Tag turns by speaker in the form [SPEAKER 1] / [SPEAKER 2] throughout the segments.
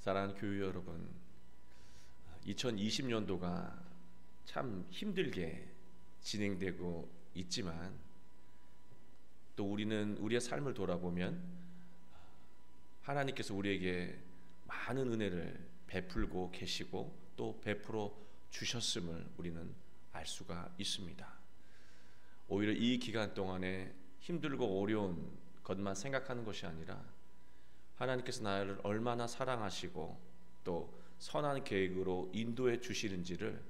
[SPEAKER 1] 사랑하는 교회 여러분, 2020년도가 참 힘들게 진행되고 있지만 또 우리는 우리의 삶을 돌아보면 하나님께서 우리에게 많은 은혜를 베풀고 계시고 또 베풀어 주셨음을 우리는 알 수가 있습니다. 오히려 이 기간 동안에 힘들고 어려운 것만 생각하는 것이 아니라 하나님께서 나를 얼마나 사랑하시고 또 선한 계획으로 인도해 주시는지를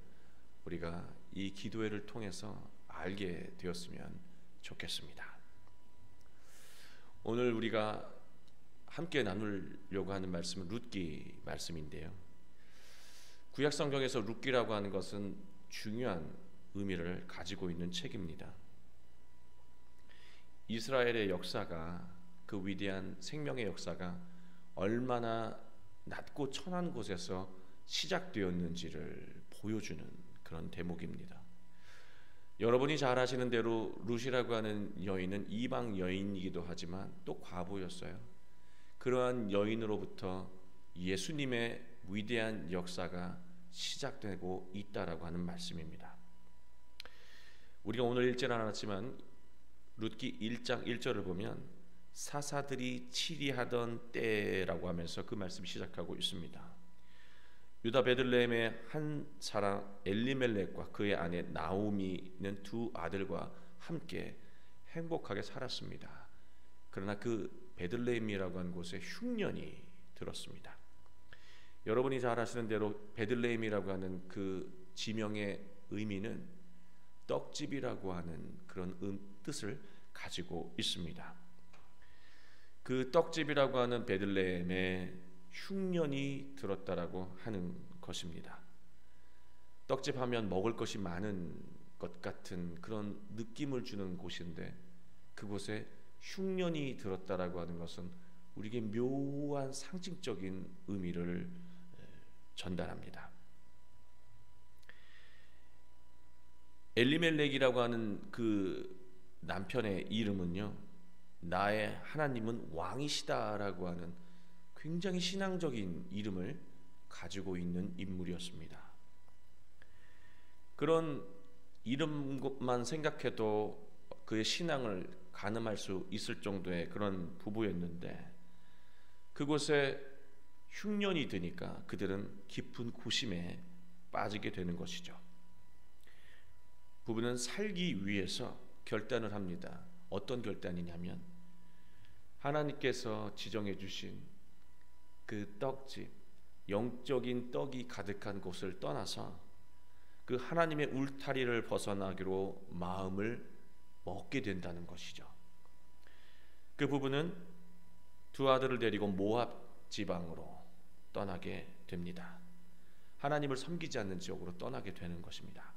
[SPEAKER 1] 우리가 이 기도회를 통해서 알게 되었으면 좋겠습니다. 오늘 우리가 함께 나누려고 하는 말씀은 룻기 말씀인데요. 구약 성경에서 룻기라고 하는 것은 중요한 의미를 가지고 있는 책입니다. 이스라엘의 역사가, 그 위대한 생명의 역사가 얼마나 낮고 천한 곳에서 시작되었는지를 보여주는 그런 대목입니다. 여러분이 잘 아시는 대로 룻이라고 하는 여인은 이방 여인이기도 하지만 또 과부였어요. 그러한 여인으로부터 예수님의 위대한 역사가 시작되고 있다라고 하는 말씀입니다. 우리가 오늘 읽지는 않았지만 룻기 1장 1절을 보면 사사들이 치리하던 때라고 하면서 그 말씀이 시작하고 있습니다. 유다 베들레헴의 한 사람 엘리멜렉과 그의 아내 나오미는 두 아들과 함께 행복하게 살았습니다. 그러나 그 베들레헴이라고 하는 곳에 흉년이 들었습니다. 여러분이 잘 아시는 대로 베들레헴이라고 하는 그 지명의 의미는 떡집이라고 하는 그런 뜻을 가지고 있습니다. 그 떡집이라고 하는 베들레헴에 흉년이 들었다라고 하는 것입니다. 떡집 하면 먹을 것이 많은 것 같은 그런 느낌을 주는 곳인데 그곳에 흉년이 들었다라고 하는 것은 우리에게 묘한 상징적인 의미를 전달합니다. 엘리멜렉이라고 하는 그 남편의 이름은요, 나의 하나님은 왕이시다라고 하는 굉장히 신앙적인 이름을 가지고 있는 인물이었습니다. 그런 이름만 생각해도 그의 신앙을 가늠할 수 있을 정도의 그런 부부였는데 그곳에 흉년이 드니까 그들은 깊은 고심에 빠지게 되는 것이죠. 부부는 살기 위해서 결단을 합니다. 어떤 결단이냐면 하나님께서 지정해 주신 그 떡집, 영적인 떡이 가득한 곳을 떠나서 그 하나님의 울타리를 벗어나기로 마음을 먹게 된다는 것이죠. 그 부부는 두 아들을 데리고 모압 지방으로 떠나게 됩니다. 하나님을 섬기지 않는 지역으로 떠나게 되는 것입니다.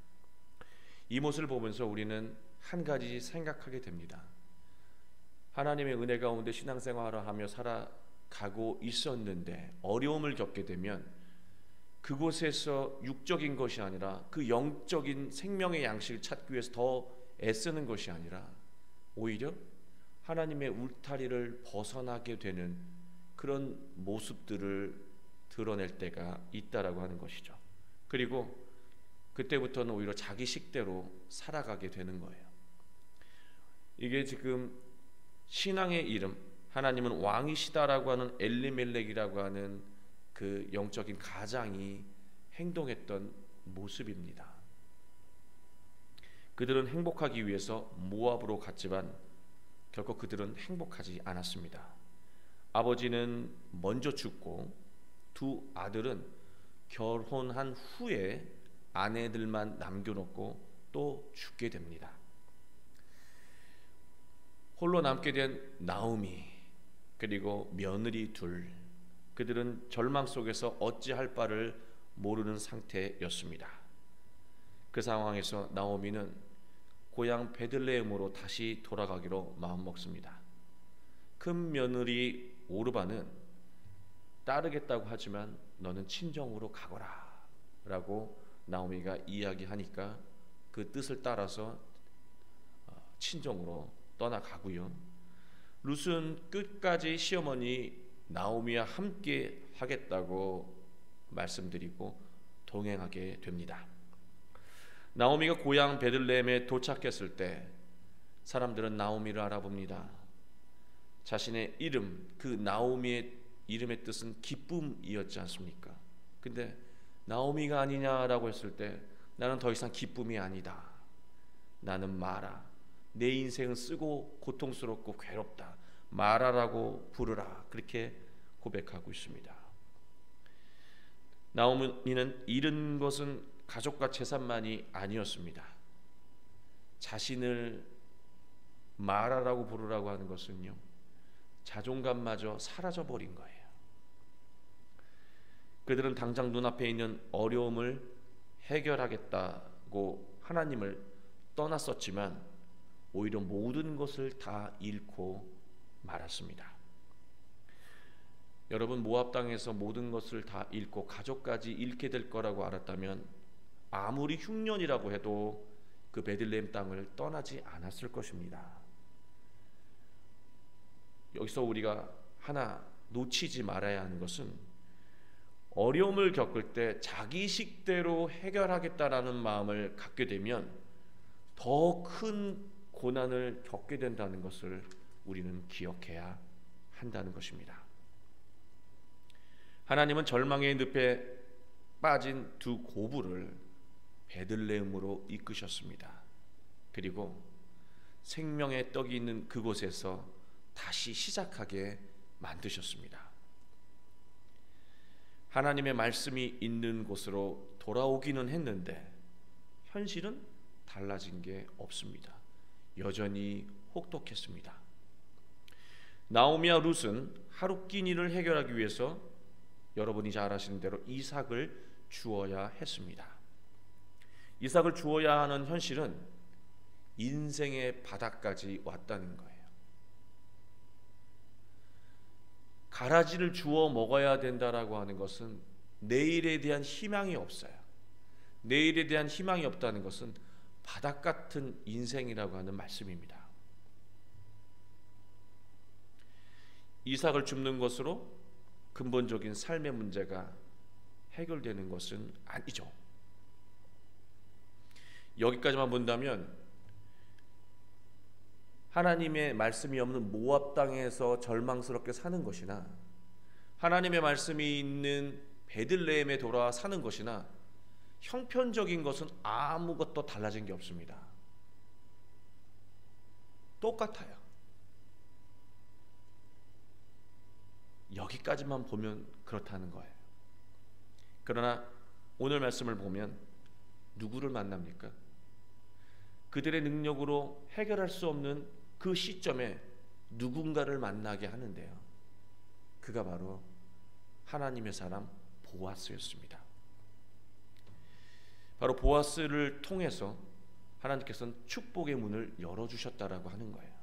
[SPEAKER 1] 이 모습을 보면서 우리는 한 가지 생각하게 됩니다. 하나님의 은혜 가운데 신앙생활을 하며 살아가고 있었는데 어려움을 겪게 되면 그곳에서 육적인 것이 아니라 그 영적인 생명의 양식을 찾기 위해서 더 애쓰는 것이 아니라 오히려 하나님의 울타리를 벗어나게 되는 그런 모습들을 드러낼 때가 있다라고 하는 것이죠. 그리고 그때부터는 오히려 자기 식대로 살아가게 되는 거예요. 이게 지금 신앙의 이름, 하나님은 왕이시다라고 하는 엘리멜렉이라고 하는 그 영적인 가장이 행동했던 모습입니다. 그들은 행복하기 위해서 모압으로 갔지만 결코 그들은 행복하지 않았습니다. 아버지는 먼저 죽고 두 아들은 결혼한 후에 아내들만 남겨놓고 또 죽게 됩니다. 홀로 남게 된 나오미 그리고 며느리 둘, 그들은 절망 속에서 어찌할 바를 모르는 상태였습니다. 그 상황에서 나오미는 고향 베들레헴으로 다시 돌아가기로 마음먹습니다. 큰 며느리 오르바는 따르겠다고 하지만 너는 친정으로 가거라 라고 나오미가 이야기하니까 그 뜻을 따라서 친정으로 떠나가고요. 룻은 끝까지 시어머니 나오미와 함께 하겠다고 말씀드리고 동행하게 됩니다. 나오미가 고향 베들레헴에 도착했을 때 사람들은 나오미를 알아봅니다. 자신의 이름, 그 나오미의 이름의 뜻은 기쁨이었지 않습니까? 근데 나오미가 아니냐라고 했을 때 나는 더 이상 기쁨이 아니다. 나는 마라. 내 인생은 쓰고 고통스럽고 괴롭다. 마라라고 부르라. 그렇게 고백하고 있습니다. 나오미는 잃은 것은 가족과 재산만이 아니었습니다. 자신을 마라라고 부르라고 하는 것은요, 자존감마저 사라져버린 거예요. 그들은 당장 눈앞에 있는 어려움을 해결하겠다고 하나님을 떠났었지만 오히려 모든 것을 다 잃고 말았습니다. 여러분, 모압 땅에서 모든 것을 다 잃고 가족까지 잃게 될 거라고 알았다면 아무리 흉년이라고 해도 그 베들레헴 땅을 떠나지 않았을 것입니다. 여기서 우리가 하나 놓치지 말아야 하는 것은 어려움을 겪을 때 자기 식대로 해결하겠다라는 마음을 갖게 되면 더 큰 고난을 겪게 된다는 것을 우리는 기억해야 한다는 것입니다. 하나님은 절망의 늪에 빠진 두 고부를 베들레헴으로 이끄셨습니다. 그리고 생명의 떡이 있는 그곳에서 다시 시작하게 만드셨습니다. 하나님의 말씀이 있는 곳으로 돌아오기는 했는데 현실은 달라진 게 없습니다. 여전히 혹독했습니다. 나오미와 룻은 하룻끼 일을 해결하기 위해서 여러분이 잘 아시는 대로 이삭을 주어야 했습니다. 이삭을 주어야 하는 현실은 인생의 바닥까지 왔다는 거예요. 가라지를 주워 먹어야 된다라고 하는 것은 내일에 대한 희망이 없어요. 내일에 대한 희망이 없다는 것은 바닥 같은 인생이라고 하는 말씀입니다. 이삭을 줍는 것으로 근본적인 삶의 문제가 해결되는 것은 아니죠. 여기까지만 본다면 하나님의 말씀이 없는 모압 땅에서 절망스럽게 사는 것이나 하나님의 말씀이 있는 베들레헴에 돌아와 사는 것이나 형편적인 것은 아무것도 달라진 게 없습니다. 똑같아요. 여기까지만 보면 그렇다는 거예요. 그러나 오늘 말씀을 보면 누구를 만납니까? 그들의 능력으로 해결할 수 없는 그 시점에 누군가를 만나게 하는데요. 그가 바로 하나님의 사람 보아스였습니다. 바로 보아스를 통해서 하나님께서는 축복의 문을 열어주셨다라고 하는 거예요.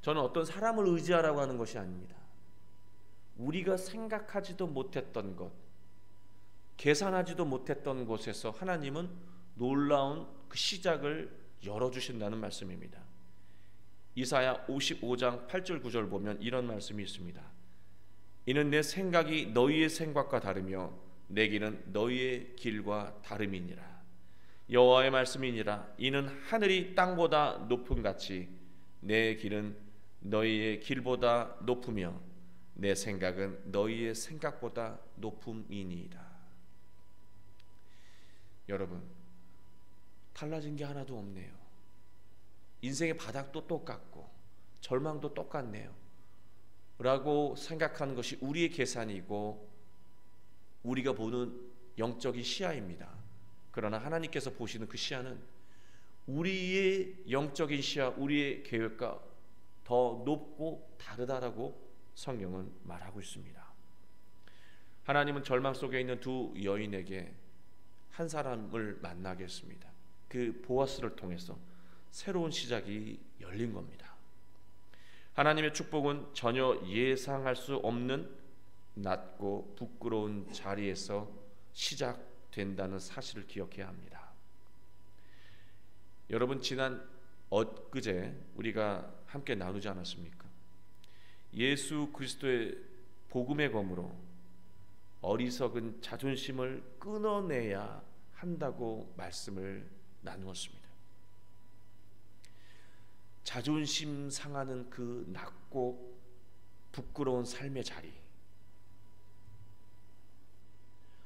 [SPEAKER 1] 저는 어떤 사람을 의지하라고 하는 것이 아닙니다. 우리가 생각하지도 못했던 것, 계산하지도 못했던 곳에서 하나님은 놀라운 그 시작을 열어주신다는 말씀입니다. 이사야 55장 8절 9절 보면 이런 말씀이 있습니다. 이는 내 생각이 너희의 생각과 다르며 내 길은 너희의 길과 다름이니라. 여호와의 말씀이니라. 이는 하늘이 땅보다 높음 같이 내 길은 너희의 길보다 높으며 내 생각은 너희의 생각보다 높음이니이다. 여러분, 달라진 게 하나도 없네요. 인생의 바닥도 똑같고 절망도 똑같네요 라고 생각하는 것이 우리의 계산이고 우리가 보는 영적인 시야입니다. 그러나 하나님께서 보시는 그 시야는 우리의 영적인 시야, 우리의 계획과 더 높고 다르다라고 성경은 말하고 있습니다. 하나님은 절망 속에 있는 두 여인에게 한 사람을 만나게 했습니다. 그 보아스를 통해서 새로운 시작이 열린 겁니다. 하나님의 축복은 전혀 예상할 수 없는 낮고 부끄러운 자리에서 시작된다는 사실을 기억해야 합니다. 여러분, 지난 엊그제 우리가 함께 나누지 않았습니까? 예수 그리스도의 복음의 검으로 어리석은 자존심을 끊어내야 한다고 말씀을 나누었습니다. 자존심 상하는 그 낮고 부끄러운 삶의 자리,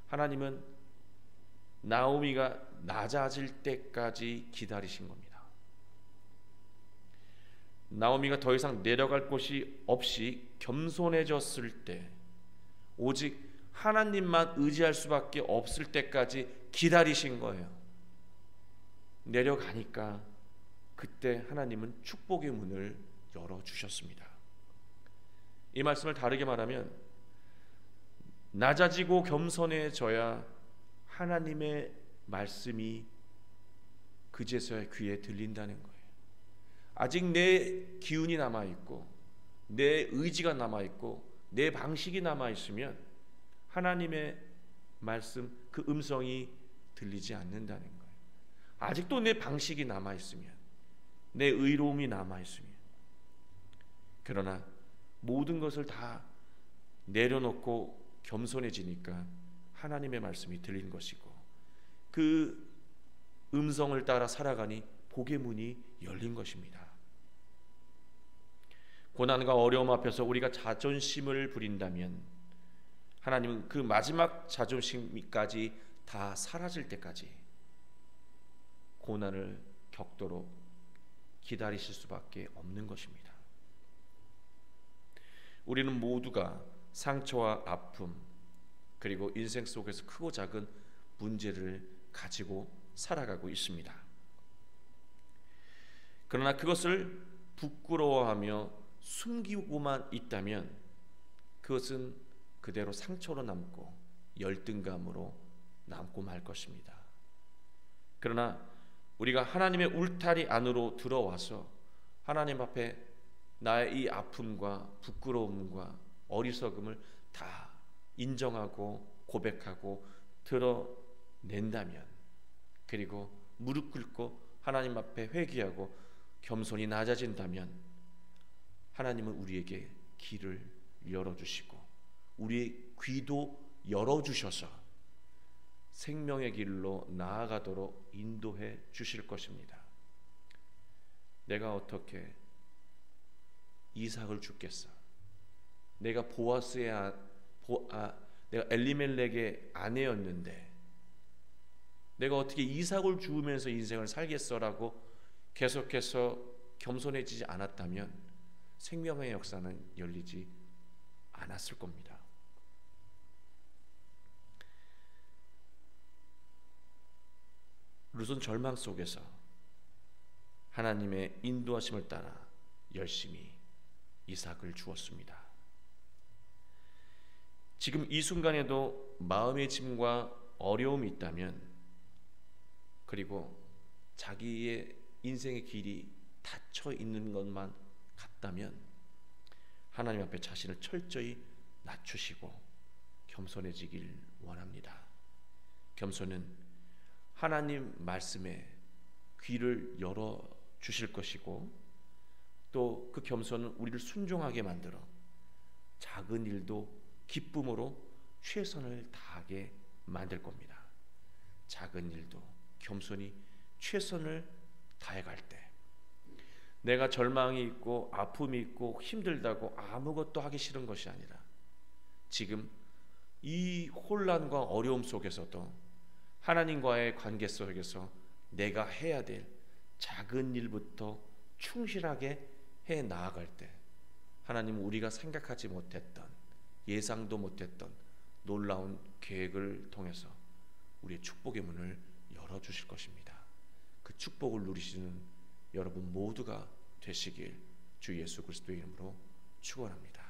[SPEAKER 1] 하나님은 나오미가 낮아질 때까지 기다리신 겁니다. 나오미가 더 이상 내려갈 곳이 없이 겸손해졌을 때, 오직 하나님만 의지할 수밖에 없을 때까지 기다리신 거예요. 내려가니까 그때 하나님은 축복의 문을 열어주셨습니다. 이 말씀을 다르게 말하면, 낮아지고 겸손해져야 하나님의 말씀이 그제서야 귀에 들린다는 거예요. 아직 내 기운이 남아있고 내 의지가 남아있고 내 방식이 남아있으면 하나님의 말씀, 그 음성이 들리지 않는다는 거예요. 아직도 내 방식이 남아있으면, 내 의로움이 남아있으면. 그러나 모든 것을 다 내려놓고 겸손해지니까 하나님의 말씀이 들린 것이고, 그 음성을 따라 살아가니 복의 문이 열린 것입니다. 고난과 어려움 앞에서 우리가 자존심을 부린다면 하나님은 그 마지막 자존심까지 다 사라질 때까지 고난을 겪도록 기다리실 수밖에 없는 것입니다. 우리는 모두가 상처와 아픔, 그리고 인생 속에서 크고 작은 문제를 가지고 살아가고 있습니다. 그러나 그것을 부끄러워하며 숨기고만 있다면 그것은 그대로 상처로 남고 열등감으로 남고 말 것입니다. 그러나 우리가 하나님의 울타리 안으로 들어와서 하나님 앞에 나의 이 아픔과 부끄러움과 어리석음을 다 인정하고 고백하고 드러낸다면, 그리고 무릎 꿇고 하나님 앞에 회개하고 겸손히 낮아진다면 하나님은 우리에게 길을 열어주시고 우리의 귀도 열어주셔서 생명의 길로 나아가도록 인도해 주실 것입니다. 내가 어떻게 이삭을 주겠어? 내가 내가 엘리멜렉의 아내였는데 내가 어떻게 이삭을 주우면서 인생을 살겠어라고 계속해서 겸손해지지 않았다면 생명의 역사는 열리지 않았을 겁니다. 룻은 절망 속에서 하나님의 인도하심을 따라 열심히 이삭을 주었습니다. 지금 이 순간에도 마음의 짐과 어려움이 있다면, 그리고 자기의 인생의 길이 닫혀 있는 것만 같다면 하나님 앞에 자신을 철저히 낮추시고 겸손해지길 원합니다. 겸손은 하나님 말씀에 귀를 열어 주실 것이고, 또 그 겸손은 우리를 순종하게 만들어 작은 일도 기쁨으로 최선을 다하게 만들 겁니다. 작은 일도 겸손히 최선을 다해갈 때, 내가 절망이 있고 아픔이 있고 힘들다고 아무것도 하기 싫은 것이 아니라 지금 이 혼란과 어려움 속에서도 하나님과의 관계 속에서 내가 해야 될 작은 일부터 충실하게 해 나아갈 때 하나님은 우리가 생각하지 못했던, 예상도 못했던 놀라운 계획을 통해서 우리의 축복의 문을 열어주실 것입니다. 그 축복을 누리시는 여러분 모두가 되시길 주 예수 그리스도의 이름으로 축원합니다.